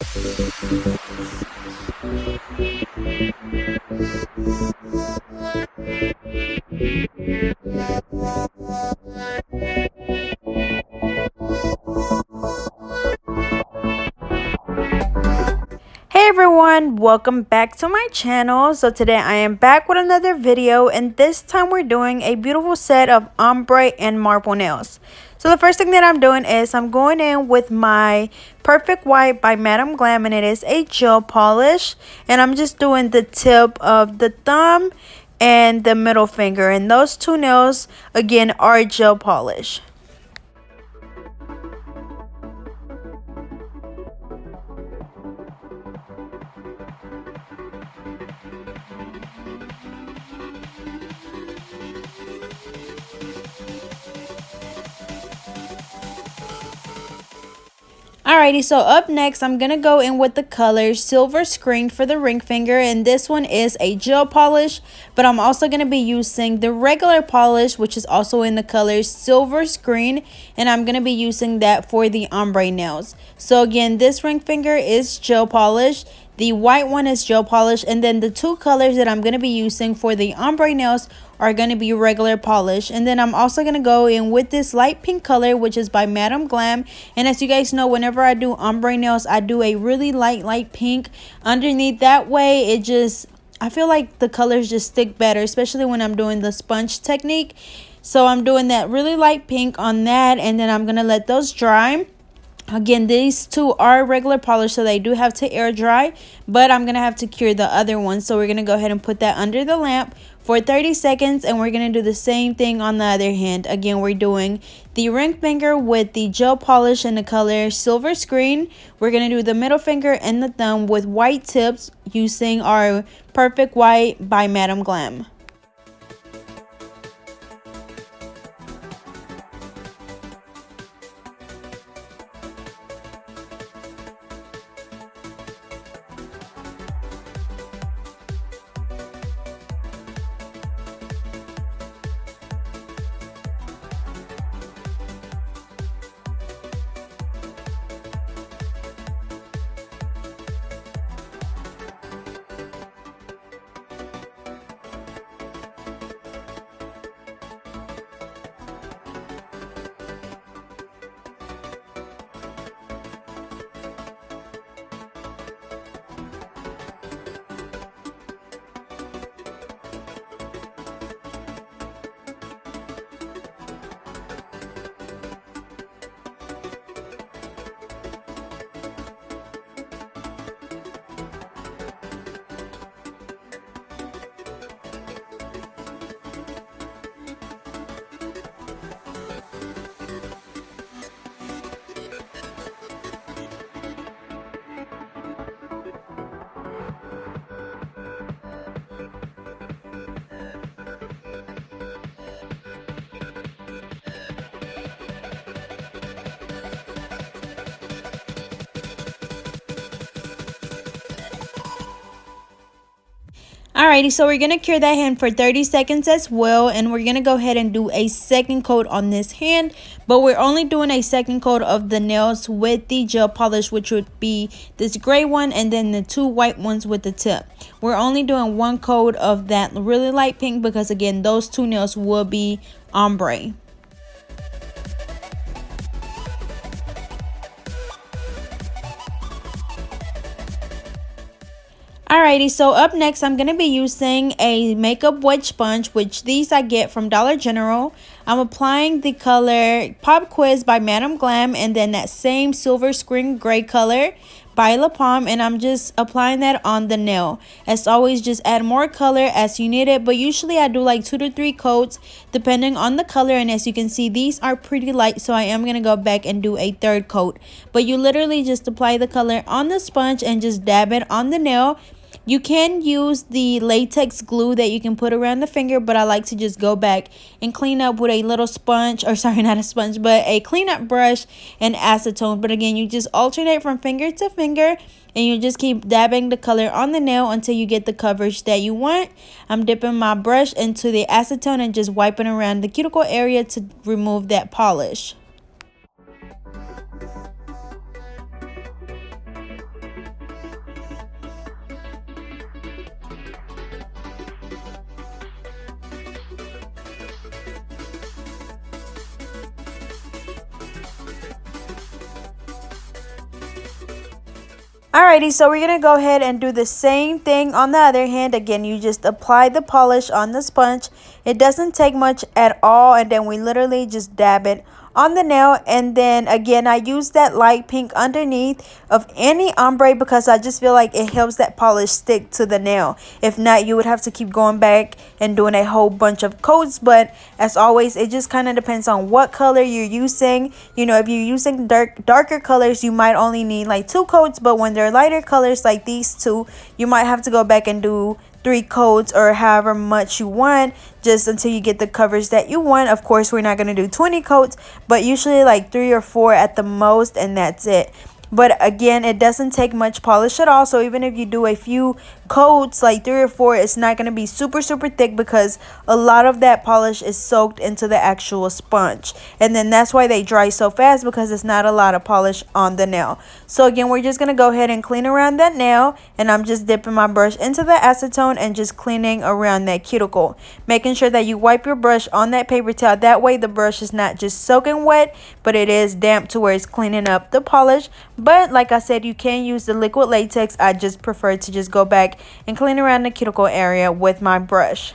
Hey everyone, welcome back to my channel. So today I am back with another video, and this time we're doing a beautiful set of ombre and marble nails. So the first thing that I'm doing is I'm going in with my Perfect White by Madam Glam, and it is a gel polish, and I'm just doing the tip of the thumb and the middle finger, and those two nails again are gel polish. Alrighty, so up next, I'm going to go in with the color Silver Screen for the ring finger, and this one is a gel polish, but I'm also going to be using the regular polish, which is also in the color Silver Screen, and I'm going to be using that for the ombre nails. So again, this ring finger is gel polish, the white one is gel polish, and then the two colors that I'm going to be using for the ombre nails are going to be regular polish. And then I'm also going to go in with this light pink color, which is by Madam Glam. And as you guys know, whenever I do ombre nails, I do a really light pink underneath. That way it just, I feel like the colors just stick better, especially when I'm doing the sponge technique. So I'm doing that really light pink on that, and then I'm going to let those dry. Again, these two are regular polish, so they do have to air dry, but I'm going to have to cure the other one. So we're going to go ahead and put that under the lamp for 30 seconds, and we're going to do the same thing on the other hand. Again, we're doing the ring finger with the gel polish in the color Silver Screen. We're going to do the middle finger and the thumb with white tips using our Perfect White by Madam Glam. Alrighty, so we're going to cure that hand for 30 seconds as well, and we're going to go ahead and do a second coat on this hand, but we're only doing a second coat of the nails with the gel polish, which would be this gray one and then the two white ones with the tip. We're only doing one coat of that really light pink because again, those two nails will be ombre. Alrighty, so up next I'm going to be using a makeup wedge sponge, which these I get from Dollar General. I'm applying the color Pop Quiz by Madam Glam and then that same Silver Screen gray color by La Palm, and I'm just applying that on the nail. As always, just add more color as you need it, but usually I do like 2 to 3 coats depending on the color, and as you can see, these are pretty light, so I am going to go back and do a third coat. But you literally just apply the color on the sponge and just dab it on the nail. You can use the latex glue that you can put around the finger, but I like to just go back and clean up with a little sponge, or sorry, not a sponge, but a cleanup brush and acetone. But again, you just alternate from finger to finger, and you just keep dabbing the color on the nail until you get the coverage that you want. I'm dipping my brush into the acetone and just wiping around the cuticle area to remove that polish. Alrighty, so we're going to go ahead and do the same thing on the other hand. Again, you just apply the polish on the sponge. It doesn't take much at all, and then we literally just dab it on the nail. And then again, I use that light pink underneath of any ombre because I just feel like it helps that polish stick to the nail. If not, you would have to keep going back and doing a whole bunch of coats. But as always, it just kind of depends on what color you're using. You know, if you're using darker colors, you might only need like 2 coats, but when they're lighter colors like these two, you might have to go back and do 3 coats or however much you want, just until you get the coverage that you want. Of course, we're not going to do 20 coats, but usually like 3 or 4 at the most, and that's it. But again, it doesn't take much polish at all. So even if you do a few coats, like 3 or 4, it's not going to be super thick because a lot of that polish is soaked into the actual sponge. And then that's why they dry so fast, because it's not a lot of polish on the nail. So again, we're just going to go ahead and clean around that nail. And I'm just dipping my brush into the acetone and just cleaning around that cuticle. Making sure that you wipe your brush on that paper towel. That way the brush is not just soaking wet, but it is damp to where it's cleaning up the polish. But like I said, you can use the liquid latex. I just prefer to just go back and clean around the cuticle area with my brush.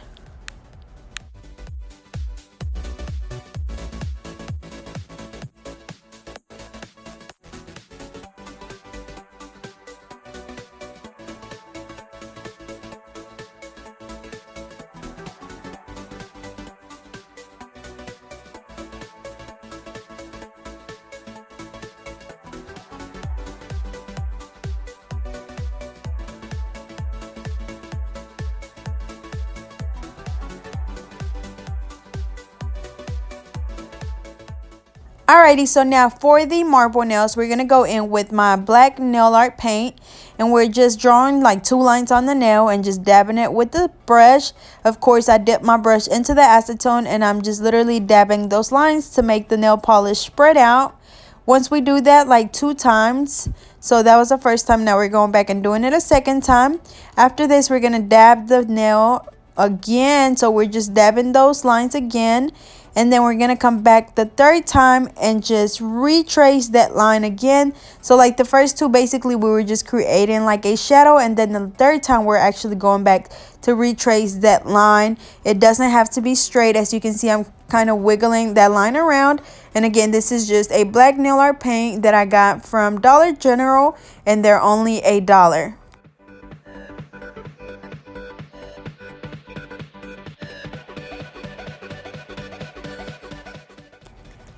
Alrighty, so now for the marble nails, we're going to go in with my black nail art paint. And we're just drawing like 2 lines on the nail and just dabbing it with the brush. Of course, I dip my brush into the acetone and I'm just literally dabbing those lines to make the nail polish spread out. Once we do that like 2 times, so that was the first time, now we're going back and doing it a second time. After this, we're going to dab the nail again. So we're just dabbing those lines again. And then we're going to come back the 3rd time and just retrace that line again. So like the first 2, basically we were just creating like a shadow. And then the 3rd time we're actually going back to retrace that line. It doesn't have to be straight. As you can see, I'm kind of wiggling that line around. And again, this is just a black nail art paint that I got from Dollar General. And they're only $1.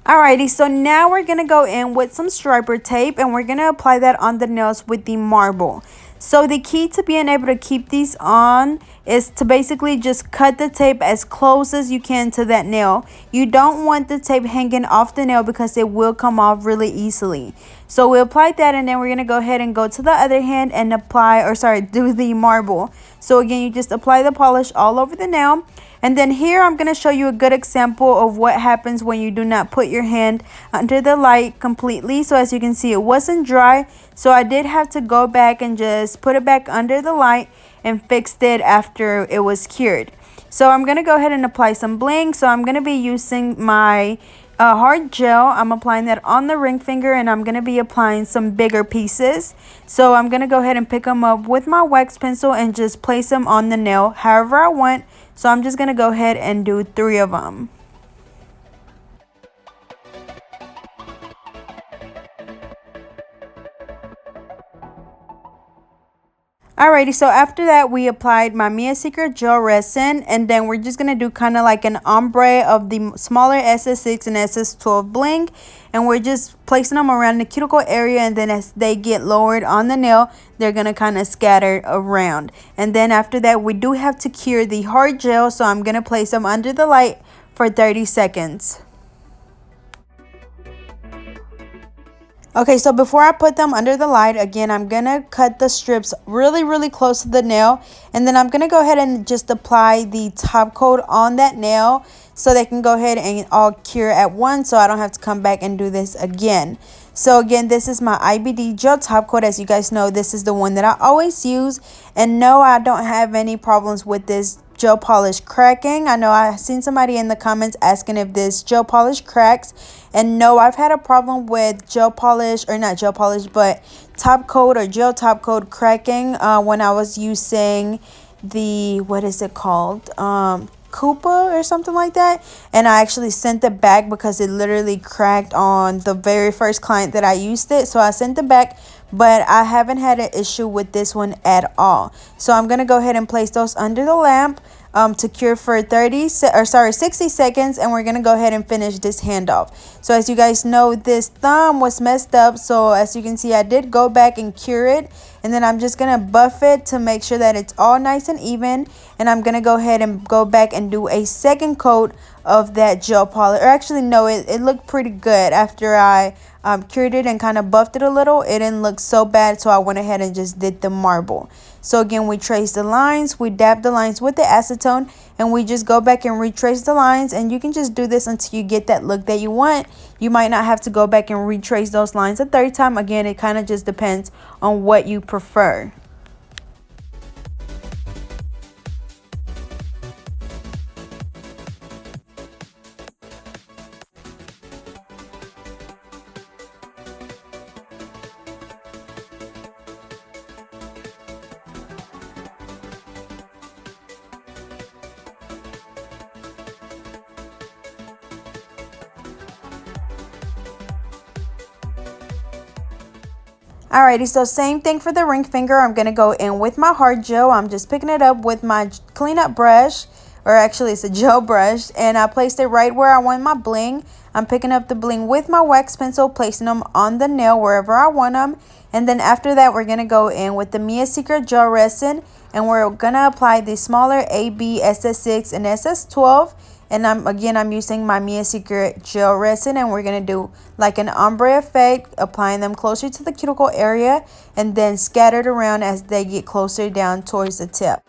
Alrighty, so now we're going to go in with some striper tape and we're going to apply that on the nails with the marble. So the key to being able to keep these on is to basically just cut the tape as close as you can to that nail. You don't want the tape hanging off the nail because it will come off really easily. So we applied that, and then we're going to go ahead and go to the other hand and do the marble. So again, you just apply the polish all over the nail. And then here I'm going to show you a good example of what happens when you do not put your hand under the light completely. So as you can see, it wasn't dry. So I did have to go back and just put it back under the light and fixed it after it was cured. So I'm going to go ahead and apply some bling. So I'm going to be using my hard gel. I'm applying that on the ring finger, and I'm going to be applying some bigger pieces. So I'm going to go ahead and pick them up with my wax pencil and just place them on the nail however I want. So I'm just going to go ahead and do 3 of them. Alrighty, so after that, we applied my Mia Secret Gel Resin, and then we're just going to do kind of like an ombre of the smaller SS6 and SS12 bling, and we're just placing them around the cuticle area, and then as they get lowered on the nail, they're going to kind of scatter around. And then after that, we do have to cure the hard gel, so I'm going to place them under the light for 30 seconds. Okay, so before I put them under the light, again, I'm going to cut the strips really close to the nail. And then I'm going to go ahead and just apply the top coat on that nail so they can go ahead and all cure at once, so I don't have to come back and do this again. So again, this is my IBD gel top coat. As you guys know, this is the one that I always use. And no, I don't have any problems with this gel polish cracking. I know I've seen somebody in the comments asking if this gel polish cracks, and no, I've had a problem with gel polish, or not gel polish, but top coat or gel top coat cracking when I was using the, what is it called, Koopa or something like that, and I actually sent it back because it literally cracked on the very first client that I used it. So I sent it back, but I haven't had an issue with this one at all. So I'm gonna go ahead and place those under the lamp to cure for 60 seconds, and we're gonna go ahead and finish this handoff. So as you guys know, this thumb was messed up, so as you can see, I did go back and cure it, and then I'm just gonna buff it to make sure that it's all nice and even, and I'm gonna go ahead and go back and do a second coat of that gel polish. Or actually no, it looked pretty good after I cured it and kind of buffed it a little. It didn't look so bad, so I went ahead and just did the marble. So again, we trace the lines, we dab the lines with the acetone, and we just go back and retrace the lines. And you can just do this until you get that look that you want. You might not have to go back and retrace those lines a third time. Again, it kind of just depends on what you prefer. Alrighty, so same thing for the ring finger. I'm going to go in with my hard gel. I'm just picking it up with my cleanup brush, or actually it's a gel brush, and I placed it right where I want my bling. I'm picking up the bling with my wax pencil, placing them on the nail wherever I want them. And then after that, we're going to go in with the Mia Secret gel resin, and we're going to apply the smaller AB, SS6, and SS12. And I'm using my Mia Secret gel resin, and we're going to do like an ombre effect, applying them closer to the cuticle area and then scattered around as they get closer down towards the tip.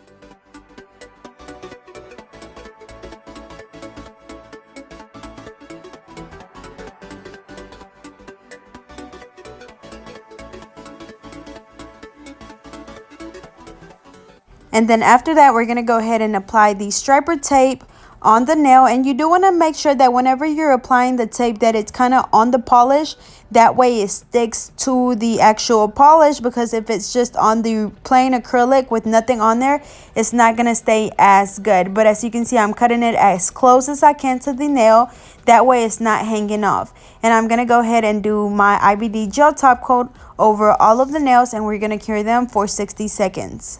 And then after that, we're going to go ahead and apply the striper tape on the nail. And you do want to make sure that whenever you're applying the tape that it's kind of on the polish, that way it sticks to the actual polish, because if it's just on the plain acrylic with nothing on there, it's not going to stay as good. But as you can see, I'm cutting it as close as I can to the nail, that way it's not hanging off. And I'm going to go ahead and do my IBD gel top coat over all of the nails, and we're going to cure them for 60 seconds.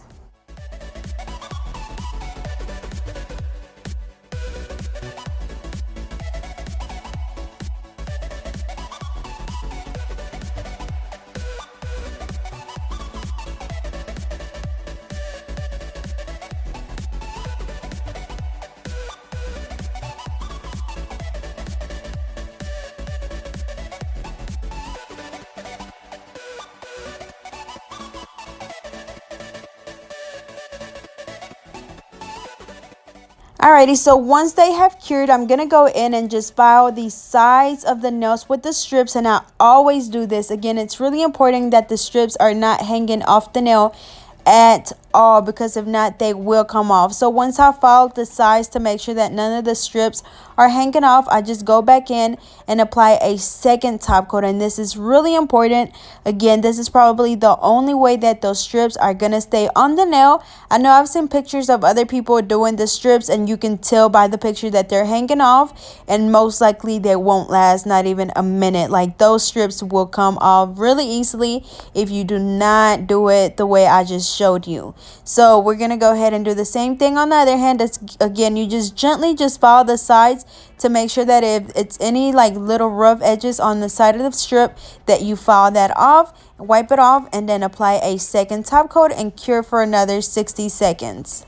Alrighty, so once they have cured, I'm going to go in and just file the sides of the nails with the strips. And I always do this. Again, it's really important that the strips are not hanging off the nail at all, because if not, they will come off. So once I filed the sides to make sure that none of the strips are hanging off, I just go back in and apply a second top coat. And this is really important. Again, this is probably the only way that those strips are gonna stay on the nail. I know I've seen pictures of other people doing the strips, and you can tell by the picture that they're hanging off, and most likely they won't last not even a minute. Like, those strips will come off really easily if you do not do it the way I just showed you. So we're gonna go ahead and do the same thing on the other hand. That's, again, you just gently just file the sides to make sure that if it's any like little rough edges on the side of the strip, that you file that off, wipe it off, and then apply a second top coat and cure for another 60 seconds.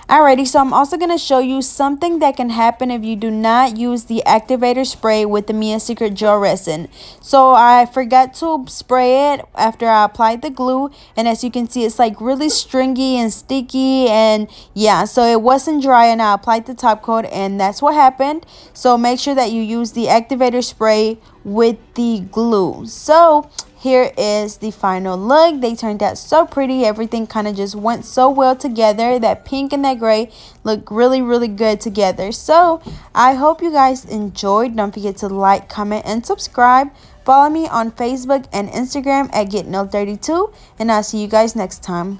Alrighty, so I'm also going to show you something that can happen if you do not use the activator spray with the Mia Secret gel resin. So I forgot to spray it after I applied the glue, and as you can see, it's like really stringy and sticky, and yeah, so it wasn't dry, and I applied the top coat, and that's what happened. So make sure that you use the activator spray with the glue. So here is the final look. They turned out so pretty. Everything kind of just went so well together. That pink and that gray look really good together. So I hope you guys enjoyed. Don't forget to like, comment, and subscribe. Follow me on Facebook and Instagram at GetNail32, and I'll see you guys next time.